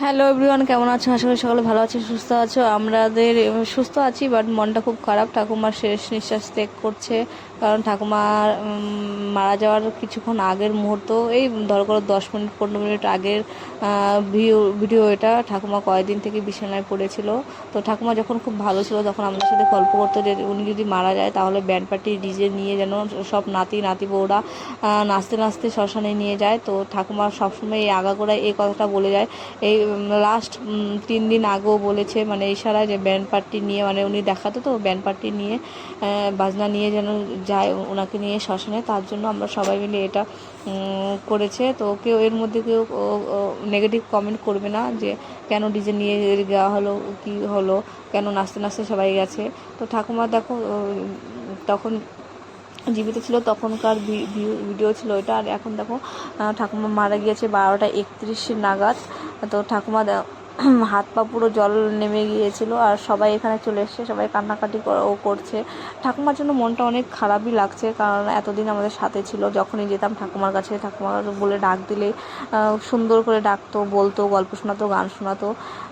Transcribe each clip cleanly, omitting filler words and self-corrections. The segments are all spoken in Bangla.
হ্যালো এভরিওয়ান, কেমন আছো? আশা করি সকলে ভালো আছো, সুস্থ আছো। আমাদের সুস্থ আছি, বাট মনটা খুব খারাপ। ঠাকুমার শেষ নিঃশ্বাস ত্যাগ করছে, কারণ ঠাকুমার মারা যাওয়ার কিছুক্ষণ আগের মুহূর্ত, এই ধরো করো 10 মিনিট 15 মিনিট আগের ভিডিও এটা। ঠাকুমা কয়েকদিন থেকে বিছানায় পড়েছিল। তো ঠাকুমা যখন খুব ভালো ছিল তখন আমাদের সাথে গল্প করতো যে উনি যদি মারা যায় তাহলে ব্যান্ড পার্টি ডিজে নিয়ে যেন সব নাতি নাতি বউরা নাচতে নাচতে শ্মশানে নিয়ে যায়। তো ঠাকুমা সবসময় এই আগাগোড়ায় এই কথাটা বলে যায়। এই লাস্ট 3 দিন আগেও বলেছে, মানে ইশারায়, যে ব্যান্ড পার্টি নিয়ে, মানে উনি দেখাতো তো ব্যান্ড পার্টি নিয়ে বাজনা নিয়ে যেন যায় ওনাকে নিয়ে শ্মশানে। তার জন্য আমরা সবাই মিলে এটা করেছে। তো কেউ এর মধ্যে কেউ নেগেটিভ কমেন্ট করবে না যে কেন ডিজে নিয়ে যাওয়া হলো, কি হলো, কেন নাচতে নাচতে সবাই গেছে। তো ঠাকুমা দেখো তখন জীবিত ছিল, তখনকার ভিডিও ছিল এটা। আর এখন দেখো ঠাকুমা মারা গিয়েছে 12টা 31 নাগাদ। তো ঠাকুমা হাত পা পুরো জল নেমে গিয়েছিল, আর সবাই এখানে চলে এসছে, সবাই কান্নাকাটি করছে। ঠাকুমার জন্য মনটা অনেক খারাপই লাগছে, কারণ এতদিন আমাদের সাথে ছিল। যখনই যেতাম ঠাকুমার কাছে, ঠাকুমার বলে ডাক দিলে সুন্দর করে ডাকতো, বলতো, গল্প শোনাতো, গান শোনাতো।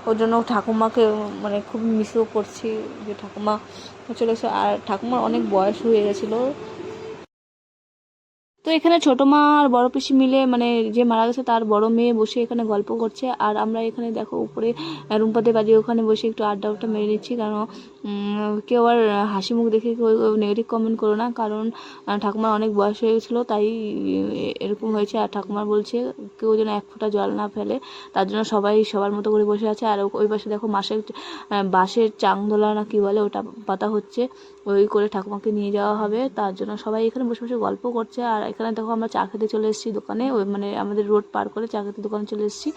ওর জন্য ঠাকুমাকে মানে খুব মিসও করছি যে ঠাকুমা চলে এসে। আর ঠাকুমার অনেক বয়স হয়ে গেছিলো। তো এখানে ছোট মা আর বড় পিসি মিলে, মানে যে মারা গেছে তার বড় মেয়ে বসে এখানে গল্প করছে, আর আমরা এখানে দেখো উপরে রুম্পাতে বাড়ি ওখানে বসে একটু আড্ডা মেরে নিচ্ছি। কারণ কেউ আর হাসি মুখ দেখে কেউ নেগেটিভ কমেন্ট করো না, কারণ ঠাকুমার অনেক বয়স হয়ে গেছিলো, তাই এরকম হয়েছে। আর ঠাকুমার বলছে কেউ যেন এক ফোঁটা জল না ফেলে, তার জন্য সবাই সবার মতো করে বসে আছে। আর ওই পাশে দেখো বাঁশের চাংদোলা না কি বলে ওটা পাতা হচ্ছে, ওই করে ঠাকুমাকে নিয়ে যাওয়া হবে। তার জন্য সবাই এখানে বসে বসে গল্প করছে। আর এখানে দেখো আমরা চা খেতে চলে এসেছি দোকানে, ওই মানে আমাদের রোড পার করে চা খেতে দোকানে চলে এসেছি।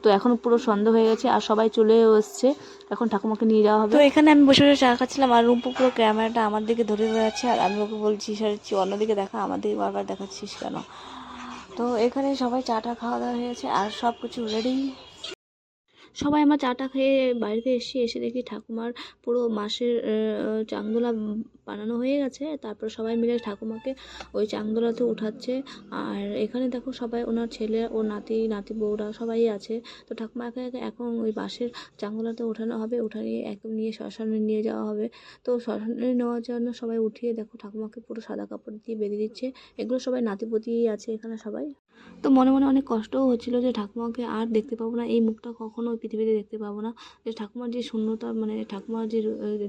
তো এখন পুরো সন্ধ্যা হয়ে গেছে আর সবাই চলেও এসছে, এখন ঠাকুমাকে নিয়ে যাওয়া হবে। তো এখানে আমি বসে বসে চা খাচ্ছিলাম, আর রুম্পু পুরো ক্যামেরাটা আমার দিকে ধরে যাচ্ছে, আর আমি ওকে বলছি সারছি অন্যদিকে দেখা, আমার দিকে বারবার দেখাচ্ছিস কেন। তো এখানে সবাই চাটা খাওয়া দাওয়া হয়েছে আর সব কিছু রেডি। সবাই আমরা চাটা খেয়ে বাড়িতে এসে দেখি ঠাকুমার পুরো মাসের চাংদোলা বানানো হয়ে গেছে। তারপর সবাই মিলে ঠাকুমাকে ওই চাংদোলাতে উঠাচ্ছে। আর এখানে দেখো সবাই, ওনার ছেলে ও নাতি বউরা সবাই আছে। তো ঠাকুমাকে এখন ওই বাঁশের চাংদোলাতে ওঠানো হবে, উঠানিয়ে একদম নিয়ে শ্মশানে নিয়ে যাওয়া হবে। তো শ্মশানে নেওয়ার জন্য সবাই উঠিয়ে দেখো ঠাকুমাকে পুরো সাদা কাপড় দিয়ে বেঁধে দিচ্ছে। এগুলো সবাই নাতিপতিই আছে এখানে সবাই। তো মনে মনে অনেক কষ্টও হচ্ছিলো যে ঠাকুমাকে আর দেখতে পাবো না, এই মুখটা কখনো ওই পৃথিবীতে দেখতে পাবো না। যে ঠাকুমার যে শূন্যতা, মানে ঠাকুমার যে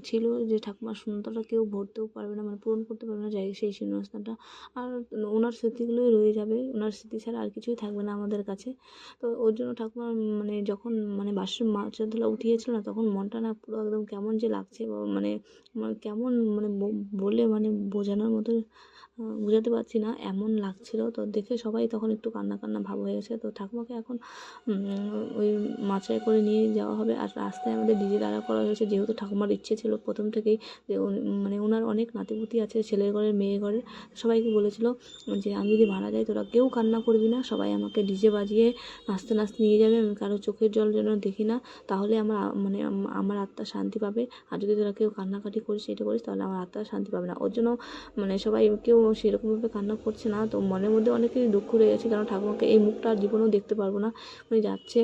ছিল, যে ঠাকুমার শূন্যতাটা কেউ ভরতেও পারবে না, মানে পূরণ করতে পারবে না যাই সেই শূন্যস্থানটা। আর ওনার স্মৃতিগুলোই রয়ে যাবে, ওনার স্মৃতি ছাড়া আর কিছুই থাকবে না আমাদের কাছে। তো ওর জন্য ঠাকুমার মানে যখন মানে বাঁশের মাচার ধুলা উঠিয়েছিল না, তখন মনটা না পুরো একদম কেমন যে লাগছে, মানে কেমন, মানে বলে মানে বোঝানোর মতো বোঝাতে পারছি না, এমন লাগছিল। তো দেখে সবাই তখন একটু কান্না কান্না ভাব হয়ে গেছে। তো ঠাকুমাকে এখন ওই মাচায় করে নিয়ে যাওয়া হবে। আর রাস্তায় আমাদের ডিজে দাঁড়া করা হয়েছে, যেহেতু ঠাকুমার ইচ্ছে ছিল প্রথম থেকেই যে মানে ওনার অনেক নাতিপুতি আছে, ছেলের ঘরের মেয়ে ঘরের। সবাইকে বলেছিল যে আমি যদি মারা যাই তোরা কেউ কান্না করবি না, সবাই আমাকে ডিজে বাজিয়ে নাচতে নাচতে নিয়ে যাবে, আমি কারো চোখের জল যেন দেখি না, তাহলে মানে আমার আত্মা শান্তি পাবে। আর যদি তোরা কেউ কান্নাকাটি করিস, এটা করিস, তাহলে আমার আত্মা শান্তি পাবে না। ওর জন্য মানে সবাই কেউ সেরকমভাবে কান্না করছে না। তো মনের মধ্যে অনেকেরই দুঃখ রয়ে গেছে, কারণ ঠাকুমাকে এই মুখটা আর জীবনেও দেখতে পারবো না। উনি যাচ্ছে,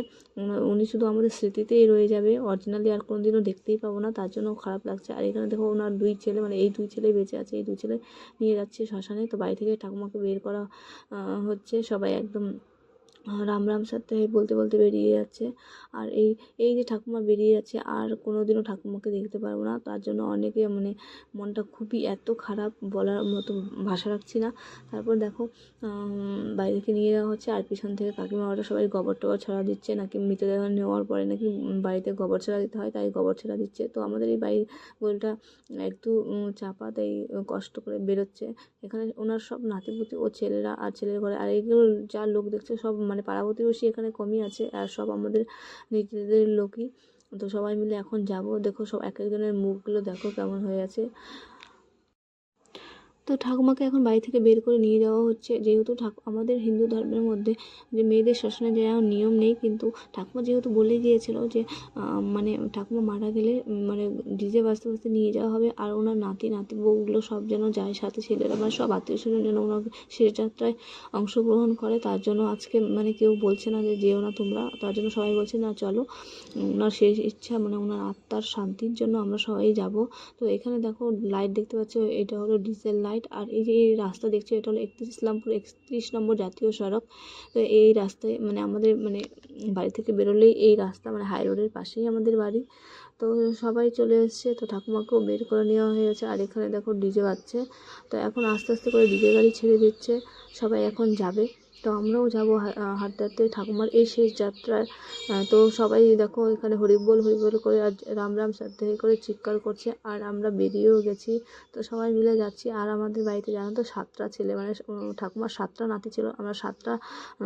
উনি শুধু আমাদের স্মৃতিতেই রয়ে যাবে, অরিজিনালি আর কোনো দিনও দেখতেই পাবো না, তার জন্য খারাপ লাগছে। আর এখানে দেখো ওনার 2 ছেলে, মানে এই 2 ছেলেই বেঁচে আছে, এই 2 ছেলে নিয়ে যাচ্ছে শ্মশানে। তো বাড়ি থেকে ঠাকুমাকে বের করা হচ্ছে, সবাই একদম রাম রাম সাথে বলতে বলতে বেরিয়ে যাচ্ছে। আর এই যে ঠাকুমা বেরিয়ে যাচ্ছে, আর কোনো দিনও ঠাকুমাকে দেখতে পারবো না, তার জন্য অনেকে মানে মনটা খুবই এত খারাপ, বলার মতো ভাষা রাখছি না। তারপর দেখো বাইরে থেকে নিয়ে যাওয়া হচ্ছে, আর পিছন থেকে কাকিমা ওরা সবাই গোবর টোবর ছড়া দিচ্ছে, নাকি মৃতদেহ নেওয়ার পরে নাকি বাড়িতে গোবর ছড়া দিতে হয়, তাই গোবর ছড়া দিচ্ছে। তো আমাদের এই বাড়ির গোলটা একটু চাপা, তাই কষ্ট করে বেরোচ্ছে। এখানে ওনার সব নাতিপুতি ও ছেলেরা আর ছেলের ঘরে, আর এগুলো যা লোক দেখছে সব মানে পাড়া প্রতিবেশী এখানে কমই আছে, আর সব আমাদের নিজেদের লোকই। তো সবাই মিলে এখন যাব, দেখো সব এক একজনের মুখগুলো দেখো কেমন হয়ে আছে। তো ঠাকুমাকে এখন বাড়ি থেকে বের করে নিয়ে যাওয়া হচ্ছে, যেহেতু আমাদের হিন্দু ধর্মের মধ্যে যে মেয়েদের শ্মশানে যাওয়ার নিয়ম নেই, কিন্তু ঠাকুমা যেহেতু বলে গিয়েছিল যে মানে ঠাকুমা মারা গেলে মানে ডিজে বাজতে বাজতে নিয়ে যাওয়া হবে, আর ওনার নাতি নাতি বউগুলো সব যেন যায়, সাথে ছেলেরা মানে সব আত্মীয় স্বজন যেন ওনার শেষ যাত্রায় অংশগ্রহণ করে। তার জন্য আজকে মানে কেউ বলছে না যে যেও না তোমরা, তার জন্য সবাই বলছে না চলো, ওনার শেষ ইচ্ছা মানে ওনার আত্মার শান্তির জন্য আমরা সবাই যাব। তো এখানে দেখো লাইট দেখতে পাচ্ছ, এটা হলো ডিজেল লাইট। আর এই যে এই রাস্তা দেখছো, এটা হলো ইসলামপুর 31 নম্বর জাতীয় সড়ক। তো এই রাস্তায় মানে আমাদের মানে বাড়ি থেকে বেরোলেই এই রাস্তা, মানে হাই রোডের পাশেই আমাদের বাড়ি। তো সবাই চলে এসছে, তো ঠাকুমাকেও বের করে নেওয়া হয়েছে। আর এখানে দেখো ডিজে বাজছে, তো এখন আস্তে আস্তে করে ডিজে গাড়ি ছেড়ে দিচ্ছে, সবাই এখন যাবে। তো আমরাও যাবো হাঁটতে হাঁটতে ঠাকুমার এই শেষ যাত্রায়। তো সবাই দেখো এখানে হরিবোল হরিবোল করে আর রাম রাম সাথে করে চিৎকার করছে, আর আমরা বেরিয়েও গেছি। তো সবাই মিলে যাচ্ছি। আর আমাদের বাড়িতে জানো তো 7টা ছেলে, মানে ঠাকুমার 7টা নাতি ছিল, আমরা 7টা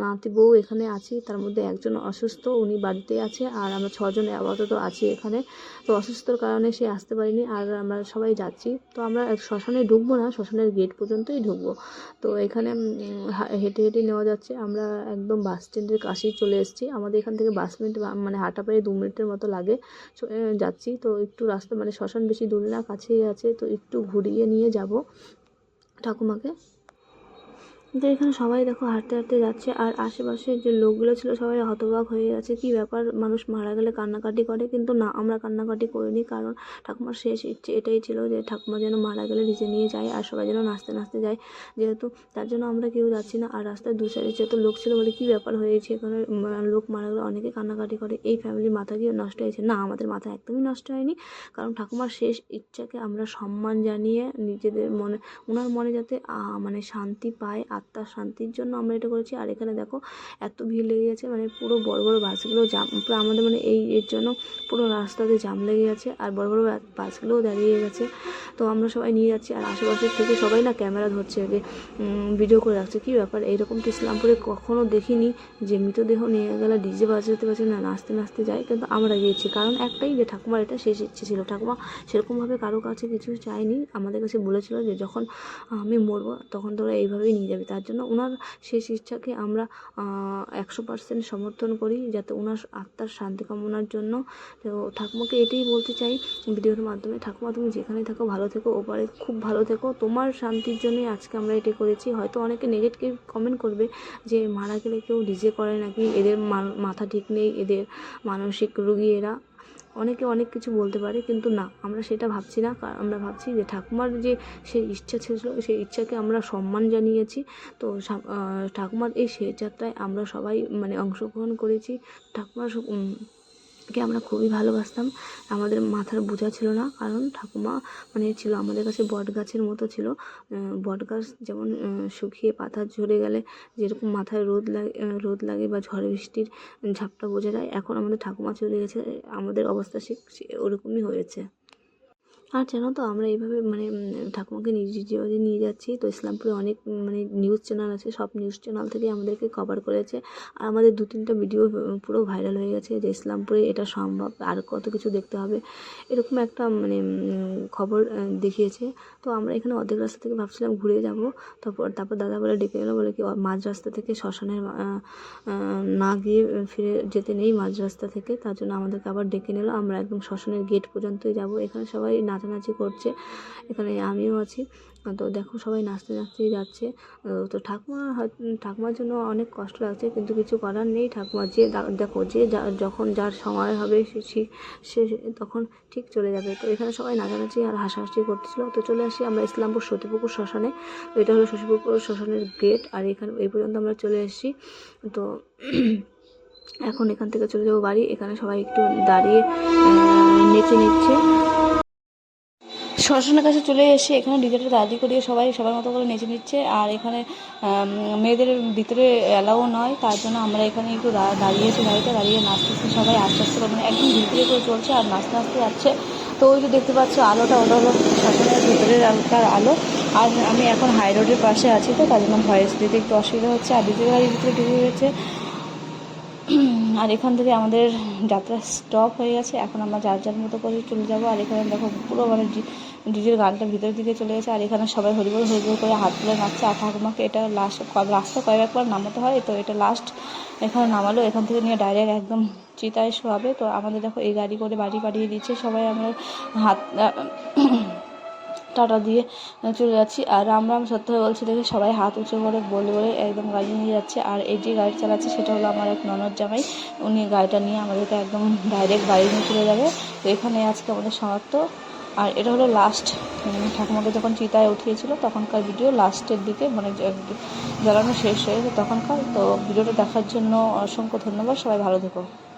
নাতি বউ এখানে আছি। তার মধ্যে একজন অসুস্থ, উনি বাড়িতে আছে, আর আমরা 6জন আপাতত আছি এখানে। তো অসুস্থর কারণে সে আসতে পারিনি, আর আমরা সবাই যাচ্ছি। তো আমরা শ্মশানে ঢুকবো না, শ্মশানের গেট পর্যন্তই ঢুকবো। তো এখানে হেঁটে হেঁটে নেওয়া যাচ্ছে, আমরা একদম বাস স্ট্যান্ডের কাছেই চলে এসেছি। আমাদের এখান থেকে 5 মিনিট মানে হাঁটা পায়ে 2 মিনিটের মতো লাগে, যাচ্ছি। তো একটু রাস্তা মানে শ্মশান বেশি দূরে না, কাছেই আছে, তো একটু ঘুরিয়ে নিয়ে যাব ঠাকুমাকে। তো এখানে সবাই দেখো হাঁটতে হাঁটতে যাচ্ছে, আর আশেপাশের যে লোকগুলো ছিল সবাই হতবাক হয়ে গেছে, কি ব্যাপার, মানুষ মারা গেলে কান্নাকাটি করে, কিন্তু না, আমরা কান্নাকাটি করিনি, কারণ ঠাকুমার শেষ ইচ্ছে এটাই ছিল যে ঠাকুমা যেন মারা গেলে নিচে নিয়ে যায়, আর সবাই যেন নাচতে নাচতে যায়, যেহেতু তার জন্য আমরা কেউ যাচ্ছি না। আর রাস্তায় দু সাইডে যত লোক ছিল বলে কি ব্যাপার হয়েছে এখানে, লোক মারা গেলে অনেকে কান্নাকাটি করে, এই ফ্যামিলির মাথা কি নষ্ট হয়েছে? না, আমাদের মাথা একদমই নষ্ট হয়নি, কারণ ঠাকুমার শেষ ইচ্ছাকে আমরা সম্মান জানিয়ে নিজেদের মনে, ওনার মনে যাতে মানে শান্তি পায়, আত্মার শান্তির জন্য আমরা এটা করেছি। আর এখানে দেখো এত ভিড় লেগে গেছে, মানে পুরো বড় বড় বাসগুলো জাম, পুরো আমাদের মানে এর জন্য পুরো রাস্তাতে জাম লেগে গেছে, আর বড় বড় বাসগুলোও দাঁড়িয়ে গেছে। তো আমরা সবাই নিয়ে যাচ্ছি, আর আশেপাশের থেকে সবাই না ক্যামেরা ধরছে, ভিডিও করে রাখছে। কী ব্যাপার, এইরকম তো ইসলামপুরে কখনও দেখিনি যে মৃতদেহ নিয়ে গেলে ডিজে বাজাতে বাজে না, নাচতে নাচতে যায়, কিন্তু আমরা গিয়েছি কারণ একটাই, যে ঠাকুমার এটা শেষ ইচ্ছে ছিল। ঠাকুমা সেরকমভাবে কারো কাছে কিছু চায়নি, আমাদের কাছে বলেছিল যে যখন আমি মরবো তখন তোরা এইভাবেই নিয়ে যাবি। তার জন্য ওনার শেষ ইচ্ছাকে আমরা 100% সমর্থন করি, যাতে ওনার আত্মার শান্তি কামনার জন্য। তো ঠাকুমাকে এটাই বলতে চাই ভিডিওর মাধ্যমে, ঠাকুমা তুমি যেখানে থাকো ভালো থেকো, ওপারে খুব ভালো থেকো, তোমার শান্তির জন্যই আজকে আমরা এটাই করেছি। হয়তো অনেকে নেগেটিভ কমেন্ট করবে যে মারা গেলে কেউ ডিজে করে নাকি, এদের মাথা ঠিক নেই, এদের মানসিক রোগী এরা, অনেকে অনেক কিছু বলতে পারে, কিন্তু না, আমরা সেটা ভাবছি না। আমরা ভাবছি যে ঠাকুমার যে সেই ইচ্ছা ছিল, সেই ইচ্ছাকে আমরা সম্মান জানিয়েছি। তো ঠাকুমার এই শেষ যাত্রায় আমরা সবাই মানে অংশগ্রহণ করেছি। ঠাকুমার কে আমরা খুবই ভালোবাসতাম, আমাদের মাথার বোঝা ছিল না, কারণ ঠাকুমা মানে ছিল আমাদের কাছে বট গাছের মতো ছিল। বট গাছ যেমন শুকিয়ে পাতা ঝরে গেলে যেরকম মাথায় রোদ লাগে বা ঝড় বৃষ্টির ঝাপটা বোঝা যায়, এখন আমাদের ঠাকুমা চলে গেছে, আমাদের অবস্থা ওরকমই হয়েছে। আর জানো তো আমরা এইভাবে মানে ঠাকুমাকে যেভাবে নিয়ে যাচ্ছি, তো ইসলামপুরে অনেক মানে নিউজ চ্যানেল আছে, সব নিউজ চ্যানেল থেকে আমাদেরকে কভার করেছে, আর আমাদের 2-3টা ভিডিও পুরো ভাইরাল হয়ে গেছে যে ইসলামপুরে এটা সম্ভব, আর কত কিছু দেখতে হবে, এরকম একটা মানে খবর দেখিয়েছে। তো আমরা এখানে অর্ধেক রাস্তা থেকে ভাবছিলাম ঘুরে যাব, তারপর দাদা বলে ডেকে এলো, বলে কি মাঝ রাস্তা থেকে শ্মশানের না গিয়ে ফিরে যেতে নেই মাঝ রাস্তা থেকে, তার জন্য আমাদেরকে আবার ডেকে নিল। আমরা একদম শ্মশানের গেট পর্যন্তই যাব। এখানে সবাই নাচানাচি করছে, এখানে আমিও আছি। তো দেখো সবাই নাচতে নাচতেই যাচ্ছে। তো ঠাকুমার জন্য অনেক কষ্ট লাগছে, কিন্তু কিছু করার নেই। ঠাকুমা যে দেখো যে যখন যার সময় হবে সে তখন ঠিক চলে যাবে। তো এখানে সবাই নাচানাচি আর হাসাহাসি করতেছিল। তো চলে আসি আমরা ইসলামপুর সতীপুকুর শ্মশানে। তো এটা হলো সতীপুকুর শ্মশানের গেট, আর এখানে এই পর্যন্ত আমরা চলে এসেছি। তো এখন এখান থেকে চলে যাবো বাড়ি। এখানে সবাই একটু দাঁড়িয়ে নেচে নিচ্ছে। শ্মশানের কাছে চলে এসে এখানে ডিজেটা দাঁড়ি করিয়ে সবাই সবার মতো করে নেচে নিচ্ছে, আর এখানে মেয়েদের ভিতরে অ্যালাউ নয়, তার জন্য আমরা এখানে একটু দাঁড়িয়েছি, গাড়িতে দাঁড়িয়ে নাচতেছি সবাই আস্তে আস্তে, মানে একদম ধীরে করে চলছে আর নাচতে নাচতে যাচ্ছে। তো ওই যে দেখতে পাচ্ছ আলোটা, ওটা হলো শ্মশানের ভিতরের আলো। আর আমি এখন হাই রোডের পাশে আছি, তো তার জন্য ভয়েস দিতে একটু অসুবিধা হচ্ছে, আর ডিজেল গাড়ির ভিতরে ঢুকে গেছে। আর এখান থেকে আমাদের যাত্রা স্টপ হয়ে গেছে, এখন আমরা যার যার মতো করে চলে যাবো। আর এখানে দেখো পুরো মানে ডিজের গানটা ভিতরের দিকে চলে গেছে। আর এখানে সবাই হরিবল হরিবল করে হাত তুলে নাচছে। আর ঠাকুমাকে এটা লাস্ট রাস্তা কয়েকবার নামাতে হয়, তো এটা লাস্ট এখানে নামালো। এখান থেকে নিয়ে ডাইরেক্ট একদম চিতায় শোয়াবে। তো আমাদের দেখো এই গাড়ি করে বাড়ি পাঠিয়ে দিচ্ছে। সবাই আমরা হাত টাটা দিয়ে চলে যাচ্ছি। আর রাম রাম সত্যি বলছি দেখে সবাই হাত উঁচু করে বলে বলে একদম গাড়ি নিয়ে যাচ্ছে। আর এই যে গাড়ি চালাচ্ছে সেটা হলো আমার এক ননদ জামাই। উনি গাড়িটা নিয়ে আমাদেরকে একদম ডাইরেক্ট বাড়ি নিয়ে চলে যাবে। তো এখানে আজকে আমাদের সমাপ্ত। আর এটা হলো লাস্ট, ঠাকুমাকে যখন চিতায় উঠিয়েছিল তখনকার ভিডিও, লাস্টের দিকে মানে জ্বালানো শেষ হয়েছে তখনকার। তো ভিডিওটা দেখার জন্য অসংখ্য ধন্যবাদ। সবাই ভালো থেকো।